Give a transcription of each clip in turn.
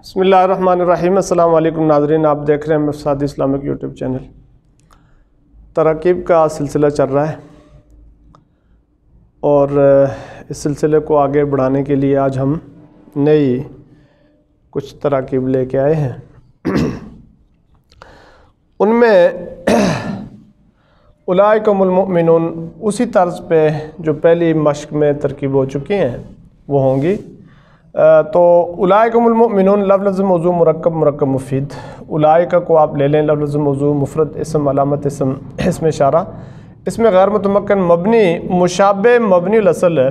بسم اللہ الرحمن الرحیم۔ السلام علیکم ناظرین، آپ دیکھ رہے ہیں مفسد اسلامک یوٹیوب چینل۔ تراکیب کا سلسلہ چل رہا ہے اور اس سلسلے کو آگے بڑھانے کے لیے آج ہم نئی کچھ تراکیب لے کے آئے ہیں۔ ان میں اولئکم المؤمنون اسی طرز پہ جو پہلی مشق میں ترکیب ہو چکی ہیں وہ ہوں گی۔ تو اولئکم المؤمنون لفظ موضوع مرکب مفید، اولئک کو آپ لے لیں، لفظ موضوع مفرد اسم علامت اسم اسم اشارہ، اس میں غیر متمکن مبنی مشابہ مبنی الاصل ہے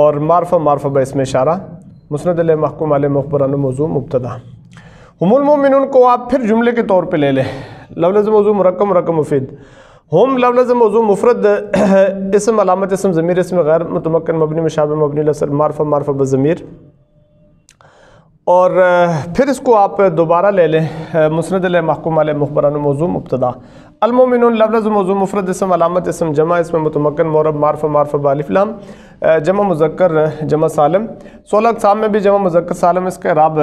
اور معرفہ اسم اشارہ، مسند علیہ محکوم علیہ مخبر عنہ موضوع مبتدا۔ ہم المؤمنون کو آپ پھر جملے کے طور پہ لے لیں، لفظ موضوع مرکب مفید، ہم لفظ موضوع مفرد اسم علامت اسم ضمیر اسم غیر متمکن مبنی مشابہ مبنی الاصل معرفہ بضمیر، اور پھر اس کو آپ دوبارہ لے لیں، مسند علیہ محکوم علیہ مخبر عنہ موضوع مبتدا۔ المؤمنون لفظ موضوع مفرد اسم علامت اسم جمع اسم متمکن معرب معرفہ بالف لام، جمع مذکر جمع سالم، 16 اقسام میں بھی جمع مذکر سالم، اس کا اعراب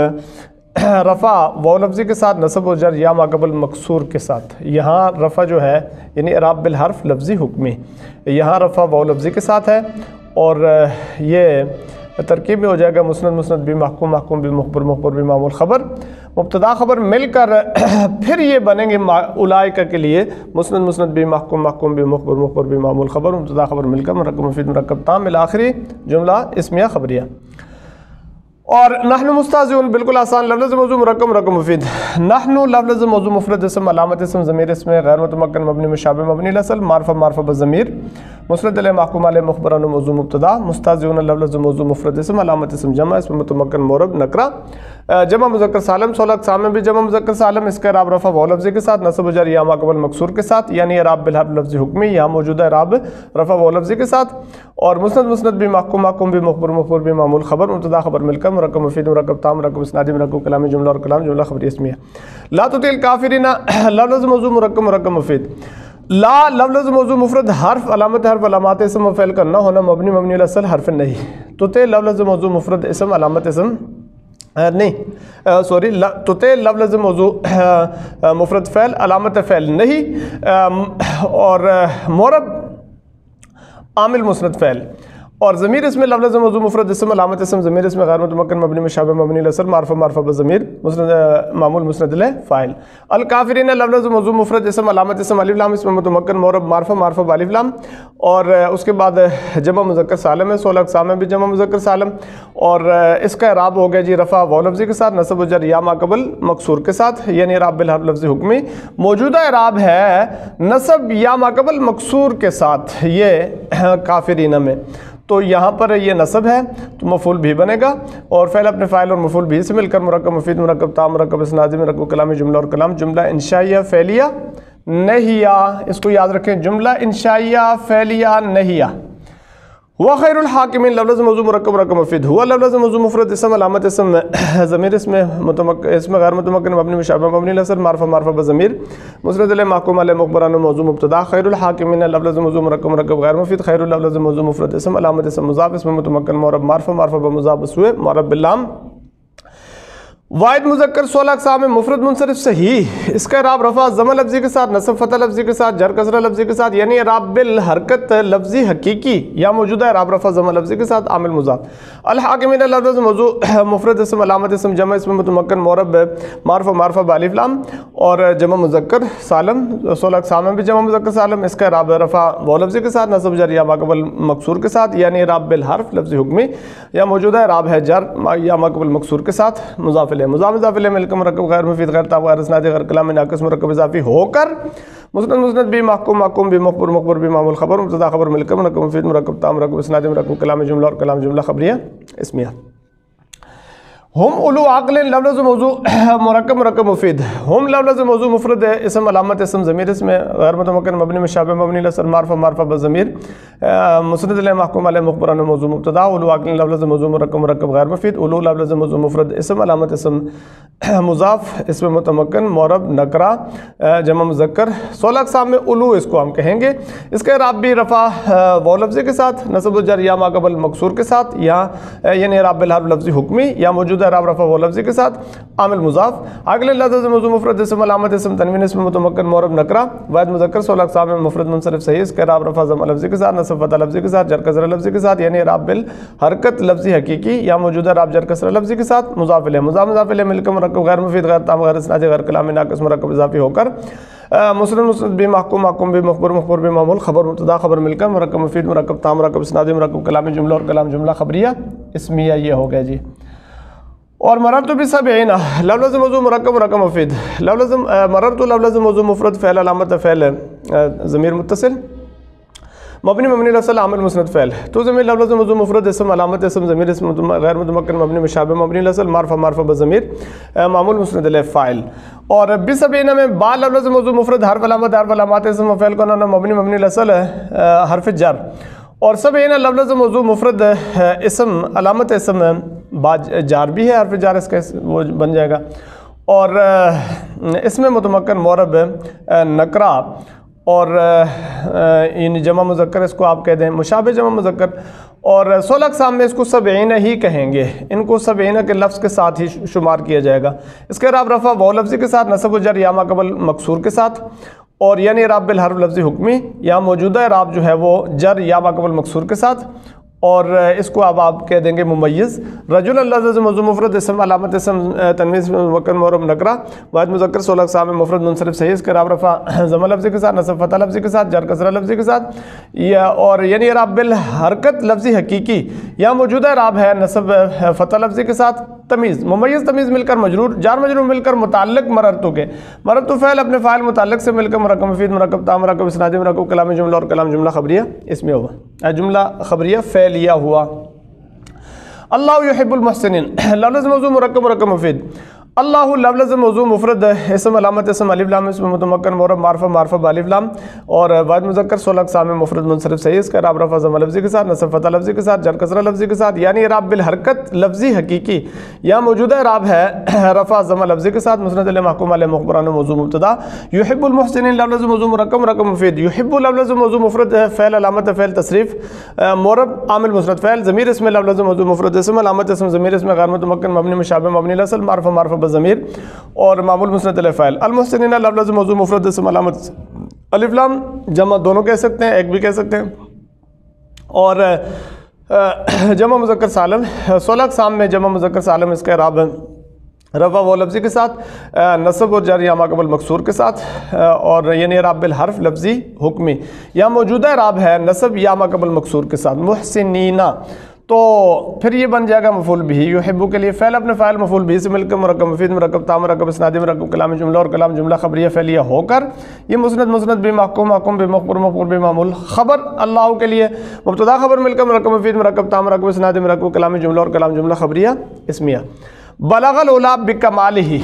رفع واو لفظی کے ساتھ، نصب و جر یا ما قبل مکسور کے ساتھ۔ یہاں رفع جو ہے یعنی اعراب بالحرف لفظی حکمی، یہاں رفع واو لفظی کے ساتھ ہے اور یہ ترکیب میں ہو جائے گا مسند بھی محکوم بھی مخبر بھی معمول خبر، مبتدا خبر مل کر پھر یہ بنیں گے اولئک کے لیے مسند بھی محکوم بھی مخبر بھی معمول خبر، مبتدا خبر مل کر مرکب مفید مرکب تام الآخری جملہ اسمیہ خبریہ۔ اور نحن مستہزئون بالکل آسان، لفظ موضوع مرکب مفید، نحن لفظ موضوع مفرد اسم علامت اسم ضمیر اسم غیر متمکن مبنی مشابہ مبنی الاصل معرفہ بضمیر، مسند علیہ محکوم علیہ مخبر عنہ موضوع مبتدا۔ مستہزئون لفظ موضوع مفرد اسم علامت اسم جمع اسم متمکن معرب نکرہ، جمع مذکر سالم، 16 اقسام میں بھی جمع مذکر سالم، اس کا اعراب رفع واو لفظی کے ساتھ، نصب و جر یا ما قبل مکسور کے ساتھ، یعنی اعراب بالحرف لفظی حکمی، یہاں موجودہ اعراب رفع واو لفظی کے ساتھ، اور مسند بھی محکوم بھی مخبر بھی معمول خبر، مبتدا خبر مل کر مرکب مفید مرکب تام مرکب اسنادی مرکب کلامی جملہ اور کلام جملہ خبری اسمیہ۔ لا تطیع الکافرین لفظ موضوع مرکب مفید، لا لفظ موضوع مفرد حرف علامات اسم و فعل کا نہ ہونا مبنی الاصل حرف نہیں، تطیع لفظ موضوع مفرد اسم علامت اسم تطیع لفظ موضوع مفرد فعل علامت فعل نہیں، اور معرب عامل مسند فعل، اور ضمیر اس میں لفظ موضوع مفرد اسم علامت اسم ضمیر اس میں غیر متمکن مبنی مشابہ مبنی الاصل معرفہ بضمیر مسند معمول مسند علیہ فاعل۔ الکافرین لفظ موضوع مفرد اسم علامت اسم الف لام اس میں متمکن معرب معرفہ بالف لام، اور اس کے بعد جمع مذکر سالم ہے، 16 اقسام میں بھی جمع مذکر سالم، اور اس کا اعراب ہو گیا جی رفع واو لفظی کے ساتھ، نصب و جر یا ما قبل مکسور کے ساتھ، یعنی اعراب بالحرف لفظی حکمی، موجودہ اعراب ہے نصب یا ما قبل مکسور کے ساتھ یہ کافرین میں، تو یہاں پر یہ نصب ہے تو مفعول بھی بنے گا، اور فعل اپنے فاعل اور مفعول بھی سے مل کر مرکب مفید مرکب تام مرکب اسنادی مرکب کلامی جملہ اور کلام جملہ انشائیہ فعلیہ نہیہ، اس کو یاد رکھیں، جملہ انشائیہ فعلیہ نہیہ۔ ہوا خیر الحاکمین لفظ موضوع مرکب مفید، ہوا لفظ موضوع مفرد اسم علامت اسم ضمیر اسم غیر متمکن مبنی مشابہ مبنی الاصل معرفہ بضمیر، مسند علیہ محکوم علیہ مخبر عنہ موضوع مبتدا۔ خیر الحاکمین لفظ موضوع مرکب غیر مفید، خیر لفظ موضوع مفرد اسم علامت اسم مضاف اسم متمکن معرب معرفہ بمضاف بسوء معرب باللام۔ واحد مذکر 16 اقسام میں مفرد منصرف صحیح، اس کا اعراب رفع ضمہ لفظی کے ساتھ، نصب فتح لفظی کے ساتھ، جر کسرہ لفظی کے ساتھ، یعنی اعراب بالحرکت لفظی حقیقی یا موجودہ اعراب رفع ضمہ لفظی کے ساتھ عامل مضاف۔ الحاکمین لفظ موضوع مفرد اسم علامت اسم جمع اسم متمکن معرب معرفہ بالف لام، اور جمع مذکر سالم، 16 اقسام میں بھی جمع مذکر سالم، اس کا اعراب رفع واو لفظی کے ساتھ، نصب جر یا ما قبل مکسور کے ساتھ، یعنی اعراب بالحرف لفظی حکمی یا موجودہ اعراب ہے جر یا ما قبل مکسور کے ساتھ، مضاف مضاف الیہ مل کر مرکب غیر مفید غیر تام غیر اسنادی غیر کلامی ناقص مرکب اضافی ہو کر مسند بھی محکوم بھی مخبر بھی معمول خبر، مبتدا خبر مل کر مرکب مفید مرکب تام مرکب اسنادی مرکب کلامی جملہ اور کلام جملہ خبریہ اسمیہ۔ ہم اولو عقل لفظ موضوع مرکب مفید، ہم لفظ موضوع مفرد اسم علامت اسم ضمیر اسم غیر متمکن مبنی مشابہ مبنی الاصل معرفہ بضمیر، مسند علیہ محکوم علیہ مخبر عنہ موضوع مبتدا۔ اولو عقل لفظ موضوع مرکب غیر مفید، اولو لفظ موضوع مفرد اسم علامت اسم مضاف اسم متمکن معرب نکرہ جمع مذکر، 16 اقسام میں اولو اس کو ہم کہیں گے، اس کا اعراب بھی رفع واو لفظی کے ساتھ، نصب و جر یا ما قبل مکسور کے ساتھ، یعنی اعراب بالحرف لفظی حکمی یا موجودہ موجودہ اعراب رفع و لفظی کے ساتھ عامل مضاف. اگلے لفظ موضوع مفرد اسم علامت اسم تنوین اسم متمکن معرب نکرہ واحد مذکر 16 اقسام میں مفرد منصرف صحیح اس کے اعراب رفع ضمہ لفظی کے ساتھ نصب فتح لفظی کے ساتھ جر کسرہ لفظی کے ساتھ یعنی اعراب بالحرکت لفظی حقیقی یا موجودہ اعراب جر کسرہ لفظی کے ساتھ مضاف الیہ مضاف الیہ مل کر مرکب غیر مفید غیر تام غیر اسنادی غیر کلامی ناقص مرکب اضافی ہو کر مسند بھی محکوم بھی مخبر بھی معمول خبر مبتدا خبر مل کر مرکب مفید مرکب تام مرکب اسنادی مرکب کلامی جملہ اور کلام جملہ خبریہ اسمیہ یہ ہو گیا جی. اور مررت بسبعین لفظ موضوع مرکب مفید لفظ مررت لفظ موضوع مفرد فعل علامت فعل ضمیر متصل مبنی لفظ عامل مسند فعل تو ضمیر لفظ موضوع مفرد اسم علامت اسم ضمیر اسم غیر متمکن مبنی مشابہ مبنی لفظ معرفہ بضمیر معمول مسند الیہ فاعل. اور بسبعین میں با لفظ موضوع مفرد حرف علامات اسم و فعل کو مبنی لفظ حرف جر. اور سبعین لفظ موضوع مفرد اسم علامت اسم با جار بھی ہے حرف جار اس کا وہ بن جائے گا. اور اسم متمکن معرب نکرہ اور یعنی جمع مذکر اس کو آپ کہہ دیں مشابہ جمع مذکر. اور 16 اقسام میں اس کو سبعین ہی کہیں گے ان کو سبعین کے لفظ کے ساتھ ہی شمار کیا جائے گا. اس کے اعراب رفع واو لفظی کے ساتھ نصب و جر یا ما قبل مکسور کے ساتھ اور یعنی اعراب بالحرف لفظی حکمی یا موجودہ اعراب جو ہے وہ جر یا ما قبل مکسور کے ساتھ. اور اس کو اب آپ کہہ دیں گے ممیز. رجل لفظ موضوع مفرد اسم علامت اسم تنوین اسم متمکن معرب نکرہ واحد مذکر 16 اقسام میں مفرد منصرف صحیح اس کے اعراب رفع ضمہ لفظی کے ساتھ نصب فتح لفظی کے ساتھ جر کسرہ لفظی کے ساتھ اور یعنی اعراب بالحرکت لفظی حقیقی یا موجودہ اعراب ہے نصب فتح لفظی کے ساتھ. تمیز ممیز تمیز مل کر مجرور جار مجرور مل کر متعلق مررتو کے مررتو فعل اپنے فاعل متعلق سے مل کر مرکب مفید مرکب تام مرکب اسنادی مرکب کلامی جملہ اور کلام جملہ خبریہ اس میں ہوا جملہ خبریہ فعلیہ ہوا. اللہ یحب المحسنین لفظ موضوع مرکب مفید اللہ لفظ موضوع مفرد اسم علامت اسم الف لام اسم متمکن معرب معرفہ بالف لام اور واحد مذکر 16 اقسام میں مفرد منصرف صحیح اس کا اعراب رفع ضمہ لفظی کے ساتھ نصب فتح لفظی کے ساتھ جر کسرہ لفظی کے ساتھ یعنی اعراب بالحرکت لفظی حقیقی یا موجودہ اعراب ہے رفع ضمہ لفظی کے ساتھ مسند الیہ محکوم علیہ مخبران موضوع مبتدا. یحب المحسنین لفظ موضوع مرکب مفید یحب لفظ موضوع مفرد فعل علامت فعل تصریف معرب عامل مسند فعل ضمیر اسم لفظ موضوع مفرد اسم علامت اسم ضمیر اسم غیر متمکن مبنی مشابہ مبنی لفظ معرفہ ضمیر اور معمول مسند الیہ فاعل. المحسنین لفظ موضوع مفرد اسم علامت الف لام جمع دونوں کہہ سکتے ہیں ایک بھی کہہ سکتے ہیں. اور جمع مذکر سالم 16 اقسام میں جمع مذکر سالم اس کا اعراب رفع و لفظی کے ساتھ نصب و جر یا ما قبل مکسور کے ساتھ اور یعنی اعراب بالحرف لفظی حکمی یا موجودہ اعراب ہے نصب یا ما قبل مکسور کے ساتھ. محسنین تو پھر یہ بن جائے گا مفعول بھی یحبو کے لیے فعل اپنے فاعل مفعول بھی سے مل کر مرکب مفید مرکب تام مرکب اسنادی مرکب کلامی جملہ اور کلام جملہ خبریہ فعلیہ ہو کر یہ مسند بھی محکوم بھی مخبر بھی معمول خبر اللہ کے لیے مبتدا خبر مل کر مرکب مفید مرکب تام مرکب اسنادی مرکب کلامی جملہ اور کلام جملہ خبریہ اسمیہ. بلغ العلا بکمالہ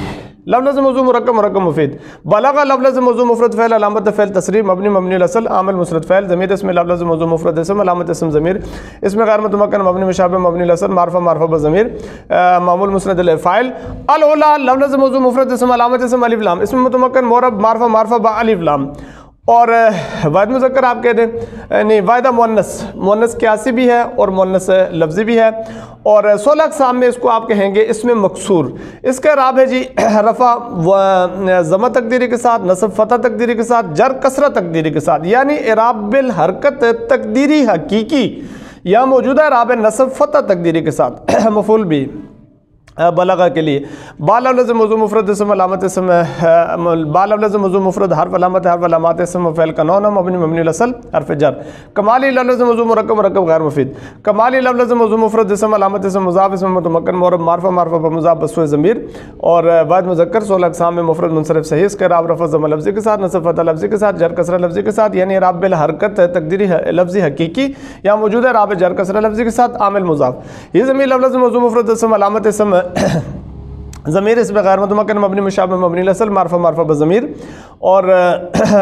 لفظ موضوع مرکب مفید بلغ لفظ موضوع مفرد فعل علامت فعل تصریف مبنی لفظ عامل مسند فعل ضمیر اسم لفظ موضوع مفرد اسم علامت اسم ضمیر اسم غیر متمکن مبنی مشابہ مبنی لفظ معرفہ بضمیر معمول مسند الیہ فاعل. العلا لفظ موضوع مفرد اسم علامت اسم الف لام اسم متمکن معرب معرفہ با الف لام. اور واحد مذکر آپ کہہ دیں نہیں واحدہ مؤنث قیاسی بھی ہے اور مؤنث لفظی بھی ہے. اور 16 اقسام میں اس کو آپ کہیں گے اسم مکسور. اس کا اعراب ہے جی رفع ضمہ تقدیری کے ساتھ نصب فتح تقدیری کے ساتھ جر کسرہ تقدیری کے ساتھ یعنی اعراب بالحرکت تقدیری حقیقی یا موجودہ اعراب ہے نصب فتح تقدیری کے ساتھ. مفعول بھی بلغہ کے لیے با لفظ موضوع مفرد اسم علامت اسم با لفظ موضوع مفرد حرف علامات اسم فعل کا نون مبنی لفظ حرف جر. کمالی لفظ موضوع مرکب غیر مفید کمالی لفظ موضوع مفرد اسم علامت اسم مضاف اسم متمکن معرب معرفہ بمضاف بسوء ضمیر. اور واحد مذکر 16 اقسام میں مفرد منصرف صحیح اس کا اعراب رفع ضمہ لفظی کے ساتھ نصب فتح لفظی کے ساتھ جر کسرہ لفظی کے ساتھ یعنی اعراب بالحرکت تقدیری لفظی حقیقی یا موجودہ اعراب جر کسرہ لفظی کے ساتھ عامل مضاف. یہ ضمیر لفظ موضوع مفرد اسم علامت اسم ضمیر اس میں غیر متمکن مبنی مشابہ مبنی الاصل معرفہ معرفہ بضمیر اور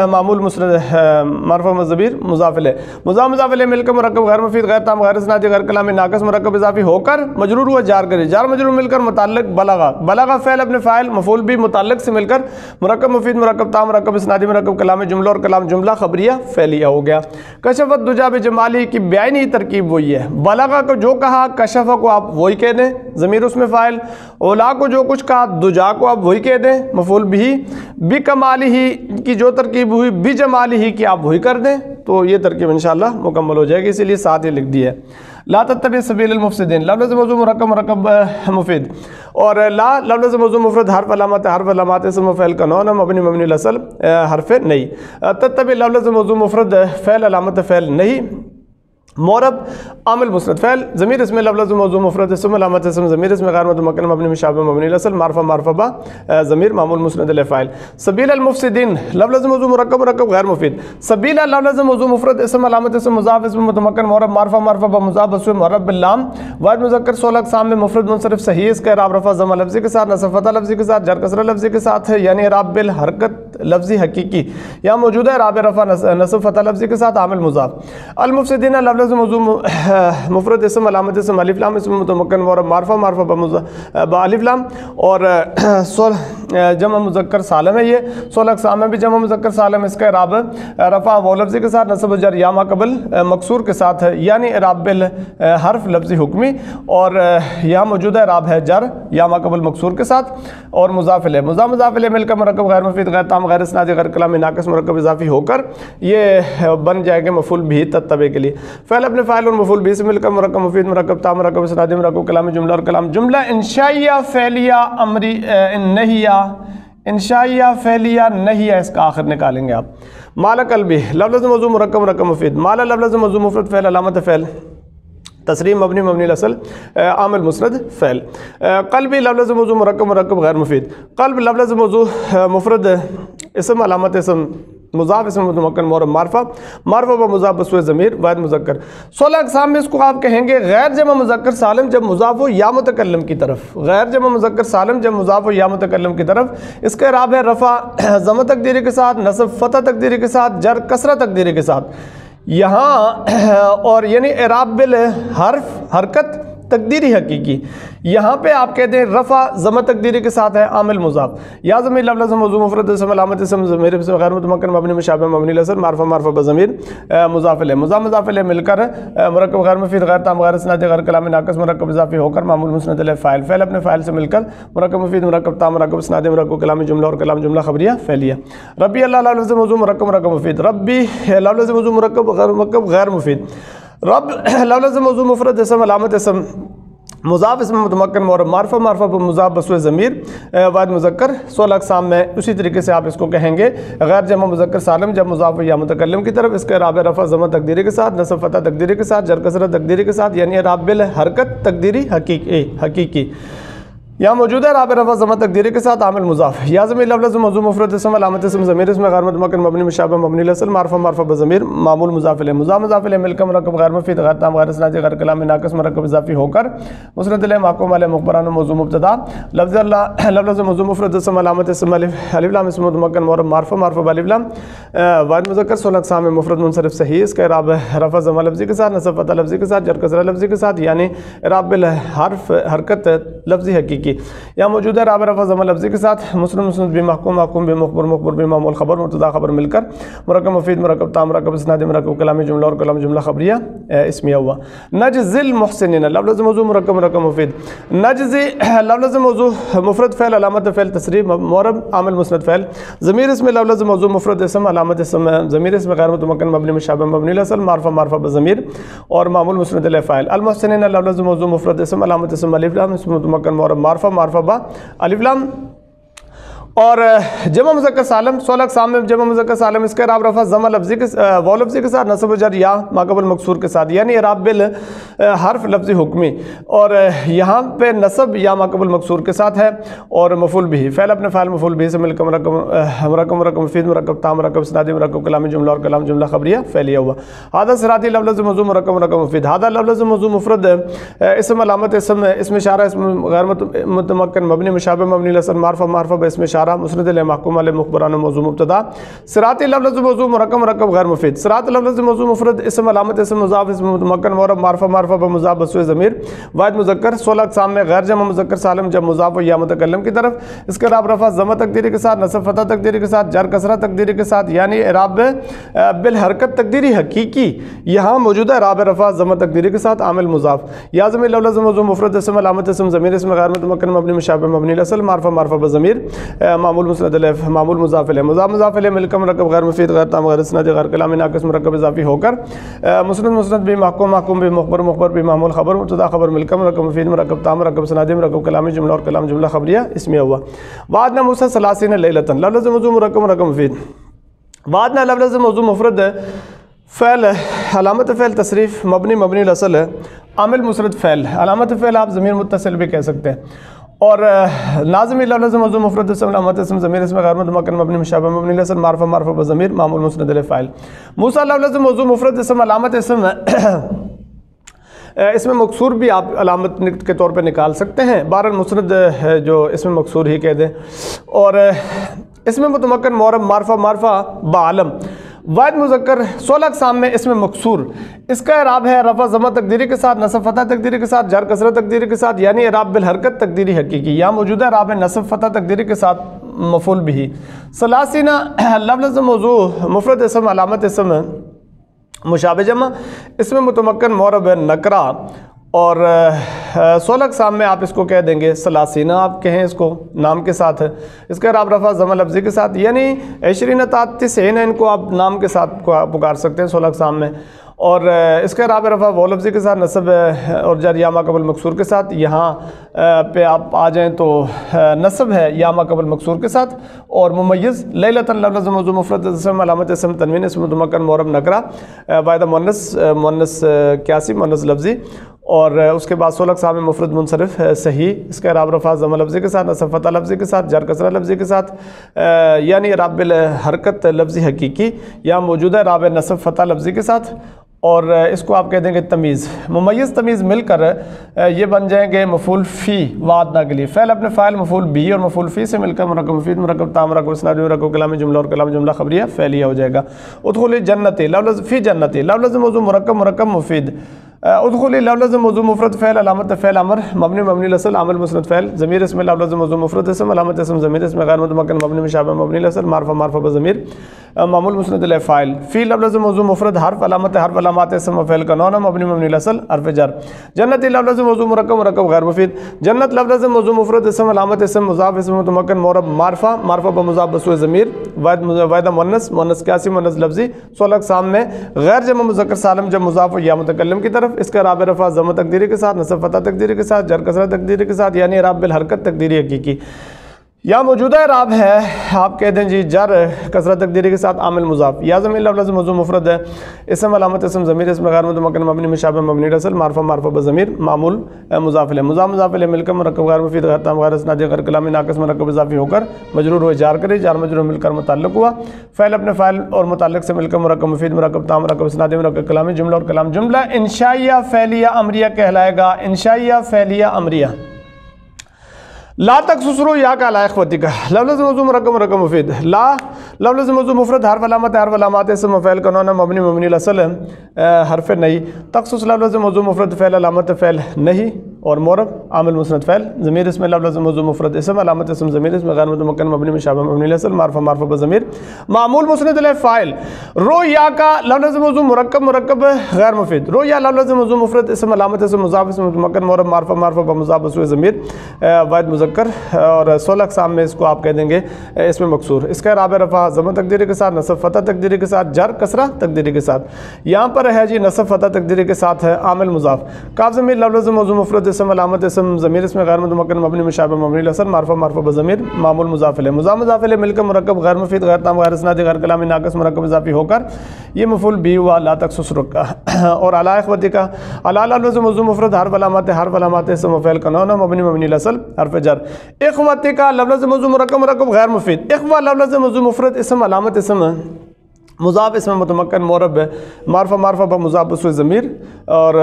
معمول مسند معرفہ بضمیر مضاف الیہ مضاف الیہ مل کر مرکب غیر مفید غیر تام غیر اسنادی غیر کلامی ناقص مرکب اضافی ہو کر مجرور ہوا جار کرے جار مجرور مل کر متعلق بلغا فعل اپنے فاعل مفعول بھی متعلق سے مل کر مرکب مفید مرکب تام مرکب اسنادی مرکب کلام جملہ اور کلام جملہ خبریہ فعلیہ ہو گیا۔ کشفت دجا بجمالی کی بیانی ترکیب وہی ہے، بلغا کو جو کہا کشفہ کو آپ وہی کہہ دیں ضمیر اس میں فاعل، اولا کو جو کچھ کہا دجا کو آپ وہی کہہ دیں مفعول بھی، بکمالی ہی کی جو ترکیب ہوئی بجمالی ہی کی آپ وہی کر دیں، تو یہ ترکیب انشاءاللہ مکمل ہو جائے گی، اسی لیے ساتھ ہی لکھ دی ہے۔ لا تتبع سبیل المفسدین لفظ موضوع مرکب مفید اور لا لفظ موضوع مفرد حرف علامات اسم و فعل کا نون مبنی الاصل حرف نہیں، تتبع لفظ موضوع مفرد فعل علامت فعل نہیں، مورب عامل مسند فعل ضمیر اس میں لفظ موضوع مفرد اسم علامت اسم ضمیر اس میں غیر متمکن مبنی مشابہ مبنی الاصل معرفہ با ضمیر معمول مسند لفاعل۔ سبیل المفسدین لفظ موضوع مرکب غیر مفید، سبیل لفظ موضوع مفرد اسم علامت اسم مضاف اسم متمکن مورب معرفہ با مضاف اسم مورب باللام واحد مذکر 16 اقسام میں مفرد منصرف صحیح، اس کا اعراب رفع ضمہ لفظی کے ساتھ نصب فتح لفظی کے ساتھ جر کسرہ لفظی کے ساتھ ہے، یعنی اعراب بالحرکت لفظی حقیقی یا موجودہ اعراب رفع نصب فتح لفظی کے ساتھ عامل مضاف۔ المفسدین لفظ موضوع مفرد اسم علامت اسم الف لام اسم متمکن اور معرفہ با الف لام اور جمع مذکر سالم ہے، یہ 16 اقسام میں بھی جمع مذکر سالم، اس کا اعراب رفع و لفظی کے ساتھ نصب جر یا ما قبل مکسور کے ساتھ ہے، یعنی اعراب بالحرف لفظی حکمی اور یہاں موجودہ اعراب ہے جر یا ما قبل مکسور کے ساتھ اور مضاف الیہ مضاف الیہ مل کر مرکب غیر مفید غیر تام غیر اسنادی غیر کلامی ناقص مرکب اضافی ہو کر یہ بن جائے گا مفعول بھی تتبع کے لیے۔ فعل اپنے فاعل اور مفعول بھی سے مل کر مرکب مفید مرکب تام مرکب اسنادی مرکب کلام جملہ اور کلام جملہ انشائیہ فعلیہ امری نہیہ انشائیہ فعلیہ نہیہ اس کا آخر نکالیں گے آپ۔ مالا قلبی لفظ موضوع مرکب مفید مالا لفظ موضوع مفرد فعل علامت فعل تصریح مبنی الاصل عامل مسند فعل۔ قلبی لفظ موضوع مرکب غیر مفید قلب لفظ موضوع مفرد اسم علامت اسم مضاف اسم متمکن مورب معرفہ و مضاف بسوء ضمیر واحد مذکر۔ 16 اقسام میں اس کو آپ کہیں گے غیر جمع مذکر سالم جب مضاف ہو یا متکلم کی طرف، غیر جمع مذکر سالم جب مضاف ہو یا متکلم کی طرف، اس کا اعراب ہے رفع ضمہ تقدیری کے ساتھ نصب فتح تقدیری کے ساتھ جر کسرہ تقدیری کے ساتھ، یہاں اور یعنی اعراب بالحرف حرکت تقدیری حقیقی، یہاں پہ آپ کہتے ہیں رفع ضمہ تقدیری کے ساتھ ہے عامل مضاف، یا ضمیر لفظ موضوع مفرد اسم علامت اسم ضمیر اسم غیر متمکن مبنی مشابہ مبنی الاصل معرفہ بضمیر مضاف الیہ مضاف الیہ مل کر مرکب غیر مفید غیر تام غیر اسنادی غیر کلامی ناقص مرکب اضافی ہو کر معمول مسند الیہ فاعل، فعل اپنے فاعل سے مل کر مرکب مفید مرکب تام مرکب اسنادی مرکب کلامی جملہ اور کلام جملہ خبریہ فعلیہ۔ ربی اللہ لفظ موضوع مرکب مفید ربی لفظ موضوع مرکب غیر مفید رب لفظ موضوع مفرد اسم علامت اسم مضاف اسم متمکن مورب معرفہ مضاف بسوء ضمیر واحد مذکر 16 اقسام میں اسی طریقے سے آپ اس کو کہیں گے غیر جمع مذکر سالم جب مضاف یا متکلم کی طرف، اس کے اعراب رفع ضمہ تقدیری کے ساتھ نصب فتح تقدیری کے ساتھ جر کسرہ تقدیری کے ساتھ، یعنی اعراب بالحرکت تقدیری حقیقی یہاں موجودہ اعراب رفع ضمہ تقدیری کے ساتھ عامل مضاف، یا ضمیر لفظ موضوع مفرد اسم علامت اسم ضمیر اسم غیر متمکن مبنی مشابہ مبنی الاصل معرفہ بضمیر معمول مضاف الیہ مضاف الیہ مل کر مرکب غیر مفید غیر تام غیر اسنادی غیر کلامی ناقص مرکب اضافی ہو کر مسند الیہ محکوم علیہ مخبران موضوع مبتدا لفظ موضوع مفرد اسم علامت اسم الف لام اسم متمکن مورب معرفہ الف لام واحد مذکر 16 اقسام میں مفرد منصرف صحیح، اس کا اعراب رفع ضمہ لفظی کے ساتھ نصب فتح لفظی کے ساتھ جر کسرہ لفظی کے ساتھ، یعنی اعراب بالحرف حرکت لفظی حقیقی، یا موجودہ اعراب رفع ضمہ لفظی کے ساتھ مسند بھی محکوم بھی مخبر بھی معمول خبر مبتدا خبر مل کر مرکب مفید مرکب تام مرکب اسنادی مرکب کلامی جملہ اور کلام جملہ خبریہ اسمیہ ہوا۔ نجزی المحسنین لفظ موضوع مرکب مفید نجزی لفظ موضوع مفرد فعل علامت فعل تصریح مورب عامل مسند فعل ضمیر اسم لفظ موضوع مفرد اسم علامت اسم ضمیر اسم غیر متمکن مبنی مشابہ مبنی الاصل معرفہ بضمیر اور معمول مسند الیہ فاعل۔ المحسنین لفظ موضوع مفرد اسم علامت اسم الف لام اسم متمکن مورب معرفہ با الف لام اور جمع مذکر سالم، سولہ اقسام میں جمع مذکر سالم، اس کا اعراب رفع ضمہ لفظی کے واو لفظی کے ساتھ، نصب و جر یا ما قبل مکسور کے ساتھ، یعنی اعراب بالحرف لفظی حکمی، اور یہاں پہ نصب یا ما قبل مکسور کے ساتھ ہے، اور مفعول بھی، فعل اپنے فاعل مفعول بھی سے مل کر مرکب مفید، مرکب تام، مرکب اسنادی، مرکب کلامی جملہ، اور کلام جملہ خبریہ فعلیہ ہوا۔ ھذا صراطی لفظ موضوع مرکب مرکب مفید، ھذا لفظ موضوع مفرد اسم علامت اسم اشارہ اسم غیر متمکن مبنی مشابہ مبنی لسن معرفہ معرفہ باسم اشارہ مسند علیہ محکوم علیہ مخبران موضوع مبتدا۔ صراط لفظ موضوع مرکب مرکب غیر مفید، صراط لفظ موضوع مفرد اسم علامت اسم مضاف اسم متمکن معرب معرفہ معرفہ بمضاف بسوء ضمیر واحد مذکر، 16 اقسام میں غیر جمع مذکر سالم جب مضاف یا متکلم کی طرف، اس کا اعراب رفع ضمہ تقدیری کے ساتھ، نصب فتح تقدیری کے ساتھ، جر کسرہ تقدیری کے ساتھ، یعنی اعراب بالحرکت تقدیری حقیقی، یہاں موجودہ اعراب رفع ضمہ تقدیری کے ساتھ عامل مضاف۔ یا ضمیر لفظ موضوع مفرد اسم علامت اسم ضمیر اسم غیر متمکن مبنی مشابہ مبنی الاصل معرفہ معرفہ بضمیر معمول مسند علیہ معمول مضاف الیہ مضاف مضاف الیہ مل کر مرکب غیر مفید غیر تام غیر اسنادی غیر کلامی ناقص مرکب اضافی ہو کر مسند مسند بھی محکوم محکوم بھی مخبر مخبر بھی معمول خبر مبتدا خبر مل کر مرکب مفید مرکب تام مرکب اسنادی مرکب کلامی جملہ، اور کلام جملہ خبریہ اسمیہ ہوا۔ وعدنا موسیٰ ثلاثین لیلۃ لفظ موضوع مرکب مرکب مفید، وعدنا لفظ موضوع مفرد فعل علامت فعل تصریف مبنی مبنی الاصل ہے، عامل مسند فعل، علامت فعل آپ ضمیر متصل بھی کہہ سکتے ہیں، اور لازمی لفظ موضوع مفرد اسم علامت اسم ضمیر اسم غیر متمکن مبنی مشابہ مبنی الاصل معرفہ معرفہ بضمیر معمول مسند علیہ فاعل۔ موسیٰ لفظ موضوع مفرد اسم علامت اسم اس میں مکسور بھی آپ علامت کے طور پہ نکال سکتے ہیں، بہرحال مسند جو اس میں مکسور ہی کہہ دیں، اور اس میں متمکن معرب معرفہ معرفہ بعلم واحد مذکر 16 اقسام میں اس میں مکسور، اس کا اعراب ہے رفع ضمہ تقدیری کے ساتھ، نصب فتح تقدیری کے ساتھ، جر کسرہ تقدیری کے ساتھ، یعنی اعراب بالحرکت تقدیری حقیقی، یہاں موجودہ اعراب ہے نصب فتح تقدیری کے ساتھ مفعول بھی۔ ثلاثین لفظ موضوع مفرد اسم علامت اسم مشابہ جمع، اس میں متمکن معرب نکرہ، اور 16 اقسام میں آپ اس کو کہہ دیں گے ثلاثین، آپ کہیں اس کو نام کے ساتھ ہے، اس کا اعراب رفع ضمہ لفظی کے ساتھ، یعنی 20 تا 90 ان کو آپ نام کے ساتھ پکار سکتے ہیں 16 اقسام میں، اور اس کا اعراب رفع واو لفظی کے ساتھ، نصب اور جر یا ما قبل مکسور کے ساتھ، یہاں پہ آپ آ جائیں تو نصب ہے یا ما قبل مکسور کے ساتھ، اور ممیز لیلۃ لفظ موضوع مفرد اسم علامت اسم تنوین اسم متمکن معرب نکرہ واحد مؤنث قیاسی مؤنث لفظی، اور اس کے بعد 16 اقسام میں مفرد منصرف صحیح، اس کا اعراب رفع ضمہ لفظی کے ساتھ، نصب فتح لفظی کے ساتھ، جر کسرہ لفظی کے ساتھ، یعنی اعراب بالحرکت لفظی حقیقی، یا موجودہ اعراب نصب فتح لفظی کے ساتھ، اور اس کو آپ کہہ دیں گے تمیز، ممیز تمیز مل کر یہ بن جائیں گے مفعول فی وعدنا کے لیے، فعل اپنے فاعل مفعول بھی اور مفعول فی سے مل کر مرکب مفید مرکب تام مرکب اسنادی مرکب کلامی جملہ، اور کلام جملہ خبریہ فعلیہ ہو جائے گا۔ ادخلی جنتی لفظ فی جنتی لفظ موضوع مرکب مرکب مفید، ادخلی لفظ موضوع مفرد فعل علامت فعل امر مبنی مبنی الاصل عامل مسند فعل ضمیر اسم لفظ موضوع مفرد اسم علامت اسم ضمیر اسم غیر متمکن مبنی مشابہ مبنی الاصل معرفہ معرفہ بضمیر معمول مسند علیہ فاعل۔ فی لفظ موضوع مفرد حرف علامت حرف علامات اسم و فعل کا نون مبنی مبنی الاصل حرف جر۔ جنتی لفظ موضوع مرکب مرکب غیر مفید، جنت لفظ موضوع مفرد اسم علامت اسم مضاف اسم متمکن معرب معرفہ معرفہ بمضاف بسوء ضمیر واحد مؤنث مؤنث قیاسی مؤنث لفظی، 16 اقسام میں غیر جمع مذکر سالم جب مضاف یا متکلم کی طرف، اس کا اعراب رفع ضمہ تقدیری کے ساتھ، نصب فتح تقدیری کے ساتھ، جر کسرہ تقدیری کے ساتھ، یعنی اعراب بالحرکت تقدیری حقیقی، یا موجودہ اعراب ہے آپ کہہ دیں جی جر کسرہ تقدیری کے ساتھ عامل مضاف۔ یا ضمیر لفظ موضوع مفرد ہے اسم علامت اسم ضمیر اسم غیر متمکن مبنی مشابہ مبنی الاصل معرفہ معرفہ بضمیر معمول مضاف الیہ مضاف مضاف الیہ مل کر مرکب غیر مفید غیر تام غیر اسنادی غیر کلامی ناقص مرکب اضافی ہو کر مجرور ہوئے جار کرے، جار مجرور مل کر متعلق ہوا، فعل اپنے فاعل اور متعلق سے مل کر مرکب مفید مرکب تام مرکب اسنادی مرکب کلامی جملہ، اور کلام جملہ انشائیہ فعلیہ امریہ کہلائے گا، انشائیہ فعلیہ امریہ۔ لا تقصصرو یا کا لا اخوتی کا لفظ موضوع مرکب مرکب مفید، لا لفظ موضوع مفرد حرف علامات اسم فعل کا نون مبنی مبنی الاصل حرف نہیں، تخصص لفظ موضوع مفرد فعل علامت فعل نہیں، اور معرب عامل مسند فعل ضمیر اسم لفظ موضوع مفرد اسم علامت اسم ضمیر اسم غیر متمکن مبنی مشابہ مبنی الاصل معرفہ معرفہ بضمیر معمول مسند علیہ فاعل۔ رو یا کا لفظ موضوع مرکب مرکب غیر مفید، رو یا لفظ موضوع مفرد اسم علامت اسم مضاف اسم متمکن معرب معرفہ معرفہ بمضاف بسوء ضمیر واحد مذکر، اور 16 اقسام میں اس کو آپ کہہ دیں گے اس میں مکسور، اس کا اعراب رفع ضمہ تقدیری کے ساتھ، نصب فتح تقدیری کے ساتھ، جر کسرہ تقدیری کے ساتھ، یہاں پر ہے جی نصب فتح تقدیری کے ساتھ ہے عامل مضاف۔ کاف ضمیر لفظ موضوع مفرد اسم علامت اسم ضمیر اسم غیر متمکن مبنی مشابہ مبنی الاصل معرفہ مرفوع بضمیر معمول مضاف الیہ مضاف الیہ مل کر مرکب غیر مفید غیر تام غیر اسنادی غیر کلامی ناقص مرکب اضافی ہو کر یہ مفعول بھی ہوا لا تخصص رکا اور علی اخوتی کا علی لفظ موضوع مفرد حرف علامات اسم و فعل کا نون مبنی الاصل حرف جر اخوتی کا لفظ موضوع مرکب غیر مفید اخوہ لفظ موضوع مفرد اسم علامت اسم مضاف اسم متمکن معرب معرفہ بمضاف بسوء ضمیر اور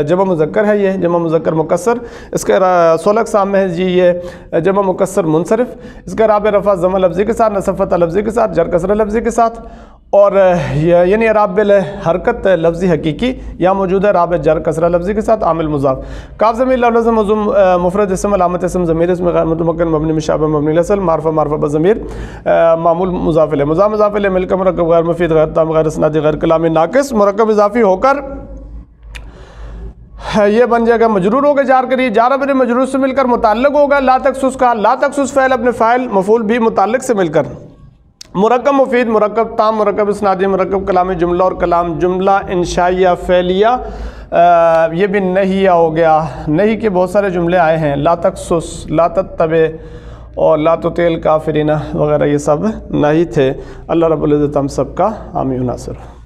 جمع مذکر ہے یہ جمع مذکر مکسر اس کے 16 اقسام میں ہے جی یہ جمع مکسر منصرف اس کا راب رفع ضمہ لفظی کے ساتھ نصب فتح لفظی کے ساتھ جر کسرہ لفظی کے ساتھ اور یعنی راب حرکت لفظی حقیقی یا موجود ہے راب جر کسرہ لفظی کے ساتھ عامل مضاف کاف ضمیر لفظ موضوع مفرد اسم علامت اسم ضمیر اسم غیر متمکن مبنی مشابہ مبنی الاصل معرفہ بضمیر معمول مضاف الیہ مضاف الیہ مل کر مرکب غیر مفید غیر تام غیر اسنادی غیر کلامی ناقص مرکب اضافی ہو کر یہ بن جائے گا مجرور ہوگا جار کریے جار اپنے مجرور سے مل کر متعلق ہوگا لا تخصص کا لا تخصص فعل اپنے فاعل مفعول بھی متعلق سے مل کر مرکب مفید مرکب تام مرکب اسنادی مرکب کلامی جملہ اور کلام جملہ انشائیہ فعلیہ یہ بھی نہیہ ہو گیا نہیں کے بہت سارے جملے آئے ہیں لا تخصص لا تتبع اور لا تطیع الکافرین وغیرہ یہ سب نہیں تھے اللہ رب العزت ہم سب کا حامی و ناصر